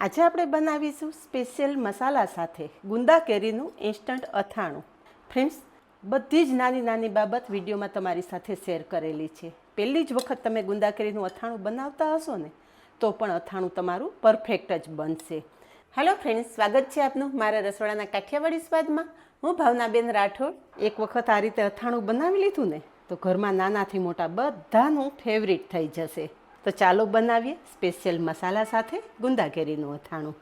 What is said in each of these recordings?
આજે આપણે બનાવીશું સ્પેશિયલ મસાલા સાથે ગુંદા કેરીનું ઇન્સ્ટન્ટ અથાણું. ફ્રેન્ડ્સ, બધી જ નાની નાની બાબત વિડીયોમાં તમારી સાથે શેર કરેલી છે. પહેલી જ વખત તમે ગુંદા કેરીનું અથાણું બનાવતા હશો ને તો પણ અથાણું તમારું પરફેક્ટ જ બનશે. હેલો ફ્રેન્ડ્સ, સ્વાગત છે આપનું મારા રસોડાના કાઠિયાવાડી સ્વાદમાં. હું ભાવનાબેન રાઠોડ. એક વખત આ રીતે અથાણું બનાવી લીધું ને તો ઘરમાં નાનાથી મોટા બધાનું ફેવરિટ થઈ જશે. તો ચાલો બનાવીએ સ્પેશિયલ મસાલા સાથે ગુંદા કેરીનું અથાણું.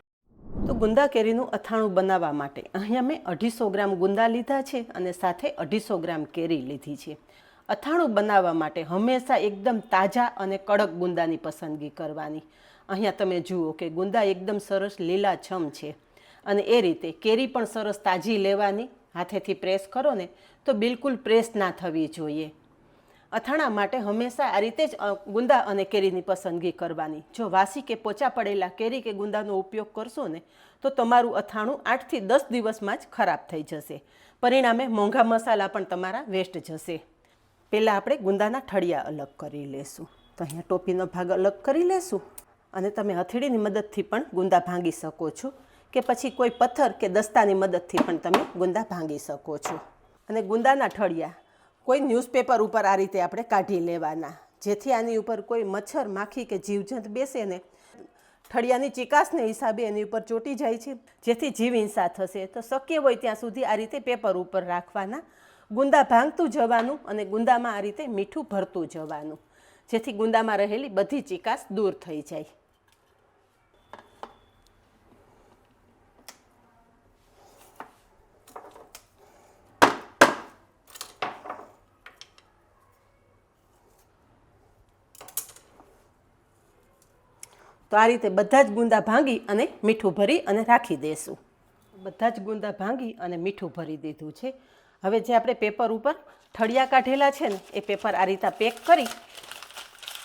તો ગુંદા કેરીનું અથાણું બનાવવા માટે અહીંયા મેં 250 ગ્રામ ગુંદા લીધા છે અને સાથે 250 ગ્રામ કેરી લીધી છે. અથાણું બનાવવા માટે હંમેશા એકદમ તાજા અને કડક ગુંદાની પસંદગી કરવાની. અહીંયા તમે જુઓ કે ગુંદા એકદમ સરસ લીલાછમ છે અને એ રીતે કેરી પણ સરસ તાજી લેવાની. હાથેથી પ્રેસ કરો ને તો બિલકુલ પ્રેસ ના થવી જોઈએ. અથાણા માટે હંમેશા આ રીતે જ ગુંદા અને કેરીની પસંદગી કરવાની. જો વાસી કે પોચા પડેલા કેરી કે ગુંદાનો ઉપયોગ કરશો ને તો તમારું અથાણું 8 થી 10 દિવસમાં જ ખરાબ થઈ જશે. પરિણામે મોંઘા મસાલા પણ તમારા વેસ્ટ જશે. પહેલાં આપણે ગુંદાના ઠળિયા અલગ કરી લેશું. તો અહીંયા ટોપીનો ભાગ અલગ કરી લેશું અને તમે હથેળીની મદદથી પણ ગુંદા ભાંગી શકો છો કે પછી કોઈ પથ્થર કે દસ્તાની મદદથી પણ તમે ગુંદા ભાંગી શકો છો. અને ગુંદાના ઠળિયા કોઈ ન્યૂઝપેપર ઉપર આ રીતે આપણે કાઢી લેવાના, જેથી આની ઉપર કોઈ મચ્છર, માખી કે જીવજંત બેસે ને ઠળિયાની ચિકાસને હિસાબે એની ઉપર ચોંટી જાય છે, જેથી જીવ હિંસા થશે. તો શક્ય હોય ત્યાં સુધી આ રીતે પેપર ઉપર રાખવાના. ગુંદા ભાંગતું જવાનું અને ગુંદામાં આ રીતે મીઠું ભરતું જવાનું, જેથી ગુંદામાં રહેલી બધી ચિકાસ દૂર થઈ જાય. તો આ રીતે બધા જ ગુંદા ભાંગી અને મીઠું ભરી અને રાખી દઈશું. બધા જ ગુંદા ભાંગી અને મીઠું ભરી દીધું છે. હવે જે આપણે પેપર ઉપર ઠળિયા કાઢેલા છે ને એ પેપર આ રીતે પેક કરી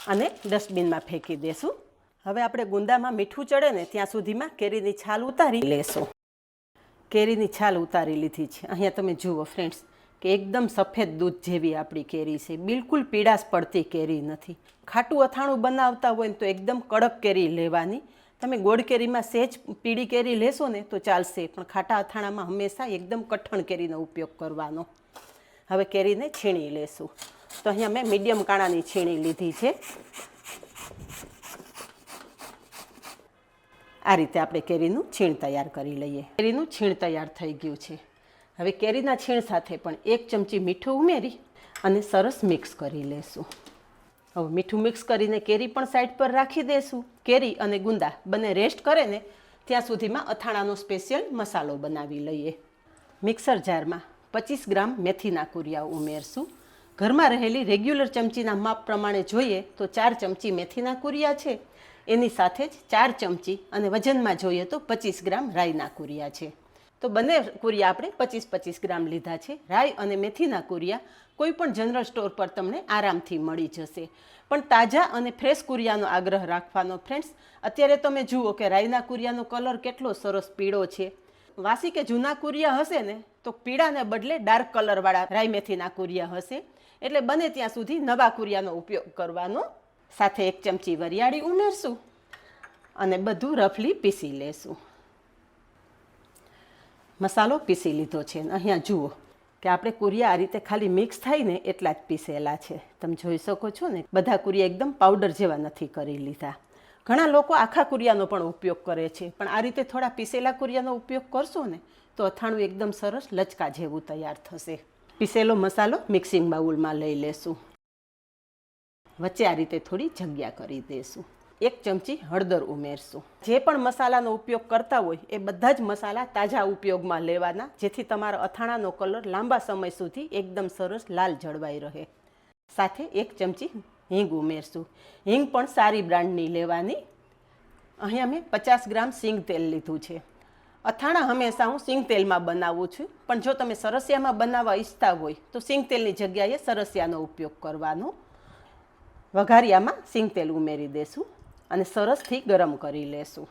અને ડસ્ટબિનમાં ફેંકી દઈશું. હવે આપણે ગુંદામાં મીઠું ચડે ને ત્યાં સુધીમાં કેરીની છાલ ઉતારી લેશું. કેરીની છાલ ઉતારી લીધી છે. અહીંયા તમે જુઓ ફ્રેન્ડ્સ કે એકદમ સફેદ દૂધ જેવી આપણી કેરી છે. બિલકુલ પીળાશ પડતી કેરી નથી. ખાટું અથાણું બનાવતા હોય ને તો એકદમ કડક કેરી લેવાની. તમે ગોળ કેરીમાં સહેજ પીળી કેરી લેશો ને તો ચાલશે, પણ ખાટા અથાણામાં હંમેશા એકદમ કઠણ કેરીનો ઉપયોગ કરવાનો. હવે કેરીને છીણી લેશું. તો અહીંયા મેં મીડિયમ કાણાની છીણી લીધી છે. આ રીતે આપણે કેરીનું છીણ તૈયાર કરી લઈએ. કેરીનું છીણ તૈયાર થઈ ગયું છે. હવે કેરીના છીણ સાથે પણ 1 ચમચી મીઠું ઉમેરી અને સરસ મિક્સ કરી લેશું. હવે મીઠું મિક્સ કરીને કેરી પણ સાઈડ પર રાખી દઈશું. કેરી અને ગુંદા બંને રેસ્ટ કરે ને ત્યાં સુધીમાં અથાણાનો સ્પેશિયલ મસાલો બનાવી લઈએ. મિક્સર જારમાં 25 ગ્રામ મેથીના કુરિયા ઉમેરશું. ઘરમાં રહેલી રેગ્યુલર ચમચીના માપ પ્રમાણે જોઈએ તો 4 ચમચી મેથીના કુરિયા છે. એની સાથે જ 4 ચમચી અને વજનમાં જોઈએ તો 25 ગ્રામ રાઈના કુરિયા છે. તો બંને કુરિયા આપણે 25-25 ગ્રામ લીધા છે. રાઈ અને મેથીના કુરિયા કોઈ પણ જનરલ સ્ટોર પર તમને આરામથી મળી જશે, પણ તાજા અને ફ્રેશ કુરિયાનો આગ્રહ રાખવાનો. ફ્રેન્ડ્સ, અત્યારે તમે જુઓ કે રાઈના કુરિયાનો કલર કેટલો સરસ પીળો છે. વાસી કે જૂના કુરિયા હશે ને તો પીળાને બદલે ડાર્ક કલરવાળા રાઈ મેથીના કુરિયા હશે. એટલે બને ત્યાં સુધી નવા કુરિયાનો ઉપયોગ કરવાનો. સાથે 1 ચમચી વરિયાળી ઉમેરશું અને બધું રફલી પીસી લેશું. મસાલો પીસી લીધો છે. અહીંયા જુઓ કે આપણે કુરિયા આ રીતે ખાલી મિક્સ થાય ને એટલા જ પીસેલા છે. તમે જોઈ શકો છો ને બધા કુરિયા એકદમ પાવડર જેવા નથી કરી લીધા. ઘણા લોકો આખા કુરિયાનો પણ ઉપયોગ કરે છે, પણ આ રીતે થોડા પીસેલા કુરિયાનો ઉપયોગ કરશો ને તો અથાણું એકદમ સરસ લચકા જેવું તૈયાર થશે. પીસેલો મસાલો મિક્સિંગ બાઉલમાં લઈ લેશું. વચ્ચે આ રીતે થોડી જગ્યા કરી દઈશું. 1 ચમચી હળદર ઉમેરશું. જે પણ મસાલાનો ઉપયોગ કરતા હોય એ બધા જ મસાલા તાજા ઉપયોગમાં લેવાના, જેથી તમારા અથાણાનો કલર લાંબા સમય સુધી એકદમ સરસ લાલ જળવાઈ રહે. સાથે 1 ચમચી હિંગ ઉમેરશું. હિંગ પણ સારી બ્રાન્ડની લેવાની. અહીંયા મેં 50 ગ્રામ સિંગ તેલ લીધું છે. અથાણા હંમેશા હું સિંગ તેલમાં બનાવું છું, પણ જો તમે સરસિયામાં બનાવવા ઈચ્છતા હોય તો સિંગ તેલની જગ્યાએ સરસિયાનો ઉપયોગ કરવાનો. વઘારિયામાં સિંગ તેલ ઉમેરી દેશું અને સરસથી ગરમ કરી લેશું.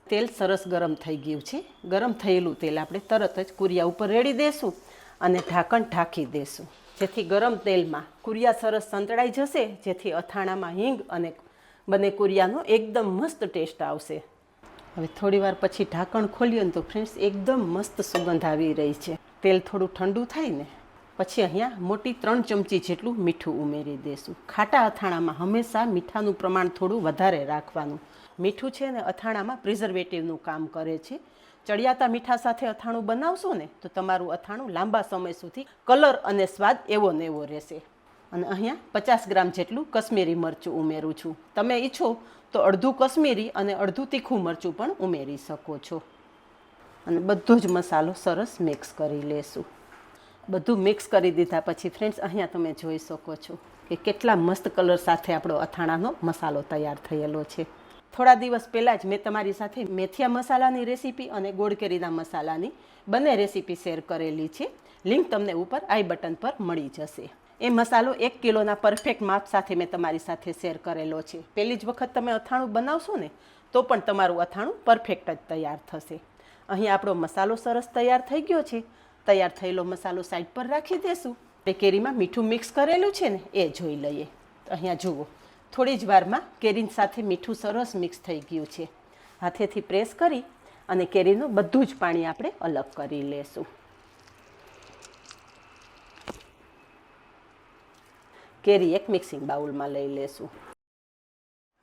તેલ સરસ ગરમ થઈ ગયું છે. ગરમ થયેલું તેલ આપણે તરત જ કુરિયા ઉપર રેડી દેશું અને ઢાંકણ ઢાંકી દેશું, જેથી ગરમ તેલમાં કુરિયા સરસ સંતળાઈ જશે, જેથી અથાણામાં હિંગ અને બંને કુરિયાનો એકદમ મસ્ત ટેસ્ટ આવશે. હવે થોડીવાર પછી ઢાંકણ ખોલ્યું ને તો ફ્રેન્ડ્સ એકદમ મસ્ત સુગંધ આવી રહી છે. તેલ થોડું ઠંડુ થાય ને પછી અહીંયા મોટી 3 ચમચી જેટલું મીઠું ઉમેરી દઈશું. ખાટા અથાણામાં હંમેશા મીઠાનું પ્રમાણ થોડું વધારે રાખવાનું. મીઠું છે ને અથાણામાં પ્રિઝર્વેટિવનું કામ કરે છે. ચડિયાતા મીઠા સાથે અથાણું બનાવશો ને તો તમારું અથાણું લાંબા સમય સુધી કલર અને સ્વાદ એવો ને એવો રહેશે. અને અહીંયા 50 ગ્રામ જેટલું કશ્મીરી મરચું ઉમેરું છું. તમે ઈચ્છો તો અડધું કશ્મીરી અને અડધું તીખું મરચું પણ ઉમેરી શકો છો. અને બધો જ મસાલો સરસ મિક્સ કરી લેશું. બધું મિક્સ કરી દીધા પછી ફ્રેન્ડ્સ અહીંયા તમે જોઈ શકો છો કે કેટલા મસ્ત કલર સાથે આપણો અથાણાનો મસાલો તૈયાર થયેલો છે. થોડા દિવસ પહેલાં જ મેં તમારી સાથે મેથિયા મસાલાની રેસીપી અને ગોળ કેરીના મસાલાની બંને રેસીપી શેર કરેલી છે. લિંક તમને ઉપર આઈ બટન પર મળી જશે. એ મસાલો 1 કિલોના પરફેક્ટ માપ સાથે મેં તમારી સાથે શેર કરેલો છે. પહેલી જ વખત તમે અથાણું બનાવશો ને તો પણ તમારું અથાણું પરફેક્ટ જ તૈયાર થશે. અહીં આપણો મસાલો સરસ તૈયાર થઈ ગયો છે. તૈયાર થયેલો મસાલો સાઈડ પર રાખી દેશું. તે કેરીમાં મીઠું મિક્સ કરેલું છે ને એ જોઈ લઈએ. અહીંયા જુઓ થોડી જ વારમાં કેરી સાથે મીઠું સરસ મિક્સ થઈ ગયું છે. હાથેથી પ્રેસ કરી અને કેરીનું બધું જ પાણી આપણે અલગ કરી લેશું. કેરી એક મિક્સિંગ બાઉલમાં લઈ લેશું.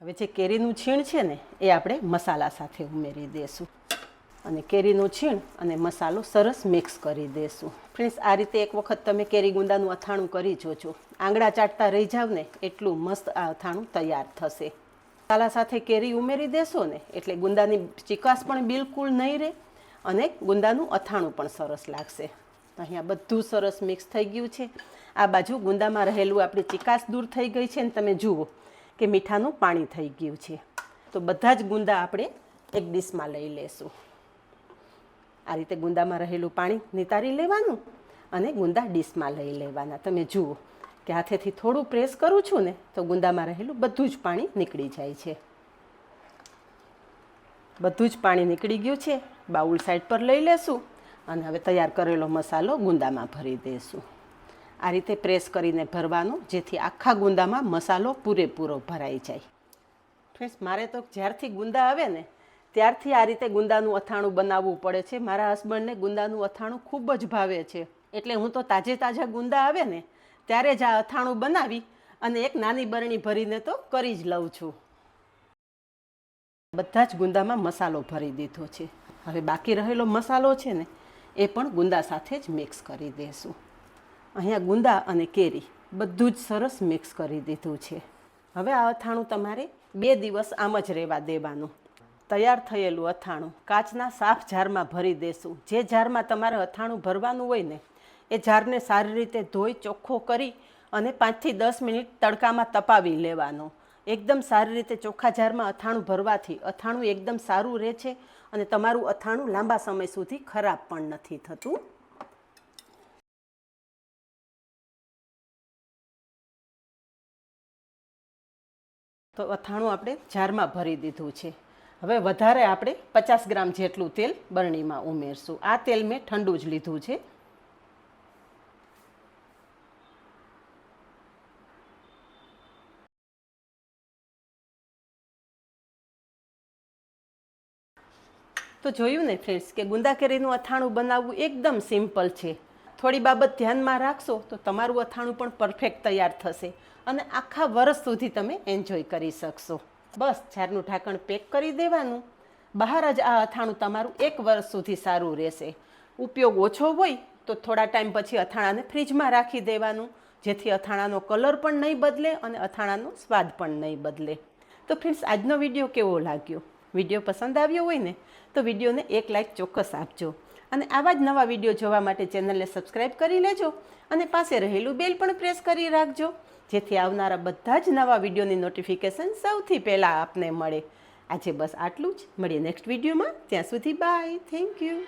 હવે જે કેરીનું છીણ છે ને એ આપણે મસાલા સાથે ઉમેરી દેશું અને કેરીનું છીણ અને મસાલો સરસ મિક્સ કરી દેશું. ફ્રેન્ડ્સ આ રીતે એક વખત તમે કેરી ગુંદાનું અથાણું કરી જોજો. આંગળા ચાટતા રહી જાવ ને એટલું મસ્ત આ અથાણું તૈયાર થશે. મસાલા સાથે કેરી ઉમેરી દેશો ને એટલે ગુંદાની ચીકાશ પણ બિલકુલ નહીં રહે અને ગુંદાનું અથાણું પણ સરસ લાગશે. અહીંયા બધું સરસ મિક્સ થઈ ગયું છે. આ બાજુ ગુંદામાં રહેલું આપણી ચીકાશ દૂર થઈ ગઈ છે ને તમે જુઓ કે મીઠાનું પાણી થઈ ગયું છે. તો બધા જ ગુંદા આપણે એક ડીશમાં લઈ લેશું. આ રીતે ગુંદામાં રહેલું પાણી નિતારી લેવાનું અને ગુંદા ડીશમાં લઈ લેવાના. તમે જુઓ કે હાથેથી થોડું પ્રેસ કરું છું ને તો ગુંદામાં રહેલું બધું જ પાણી નીકળી જાય છે. બધું જ પાણી નીકળી ગયું છે. બાઉલ સાઈડ પર લઈ લેશું અને હવે તૈયાર કરેલો મસાલો ગુંદામાં ભરી દઈશું. આ રીતે પ્રેસ કરીને ભરવાનું જેથી આખા ગુંદામાં મસાલો પૂરેપૂરો ભરાઈ જાય. ફ્રેન્ડ્સ મારે તો જ્યારથી ગુંદા આવે ને ત્યારથી આ રીતે ગુંદાનું અથાણું બનાવવું પડે છે. મારા હસબન્ડને ગુંદાનું અથાણું ખૂબ જ ભાવે છે એટલે હું તો તાજા ગુંદા આવે ને ત્યારે જ આ અથાણું બનાવી અને એક નાની બરણી ભરીને તો કરી જ લઉં છું. બધા જ ગુંદામાં મસાલો ભરી દીધો છે. હવે બાકી રહેલો મસાલો છે ને એ પણ ગુંદા સાથે જ મિક્સ કરી દઈશું. અહીંયા ગુંદા અને કેરી બધું જ સરસ મિક્સ કરી દીધું છે. હવે આ અથાણું તમારે 2 દિવસ આમ જ રહેવા દેવાનું. તૈયાર થયેલું અથાણું કાચના સાફ જારમાં ભરી દેશું. જે જારમાં તમારે અથાણું ભરવાનું હોય ને એ જારને સારી રીતે ધોઈ ચોખ્ખો કરી અને 5 થી 10 મિનિટ તડકામાં તપાવી લેવાનો. એકદમ સારી રીતે ચોખ્ખા જારમાં અથાણું ભરવાથી અથાણું એકદમ સારું રહે છે અને તમારું અથાણું લાંબા સમય સુધી ખરાબ પણ નથી થતું. તો અથાણું આપણે જારમાં ભરી દીધું છે. હવે વધારે આપણે 50 ગ્રામ જેટલું તેલ બરણીમાં ઉમેરશું. આ તેલ મેં ઠંડુ જ લીધું છે. તો જોયું ને ફ્રેન્ડ્સ કે ગુંદા કેરીનું અથાણું બનાવવું એકદમ સિમ્પલ છે. થોડી બાબત ધ્યાનમાં રાખશો તો તમારું અથાણું પણ પરફેક્ટ તૈયાર થશે અને આખા વર્ષ સુધી તમે એન્જોય કરી શકશો. બસ જારનું ઢાંકણ પેક કરી દેવાનું. બહાર જ આ અથાણું તમારું 1 વર્ષ સુધી સારું રહેશે. ઉપયોગ ઓછો હોય તો થોડા ટાઈમ પછી અથાણાને ફ્રીજમાં રાખી દેવાનું જેથી અથાણાનો કલર પણ નહીં બદલે અને અથાણાનો સ્વાદ પણ નહીં બદલે. તો ફ્રેન્ડ્સ આજનો વિડીયો કેવો લાગ્યો? વિડીયો પસંદ આવ્યો હોય ને તો વિડીયોને એક લાઇક ચોક્કસ આપજો અને આવા જ નવા વિડીયો જોવા માટે ચેનલને સબસ્ક્રાઈબ કરી લેજો અને પાસે રહેલું બેલ પણ પ્રેસ કરી રાખજો જેથી આવનારા બધા જ નવા વિડીયોની નોટિફિકેશન સૌથી પહેલાં આપને મળે. આજે બસ આટલું જ. મળીએ નેક્સ્ટ વિડીયોમાં. ત્યાં સુધી બાય. Thank you.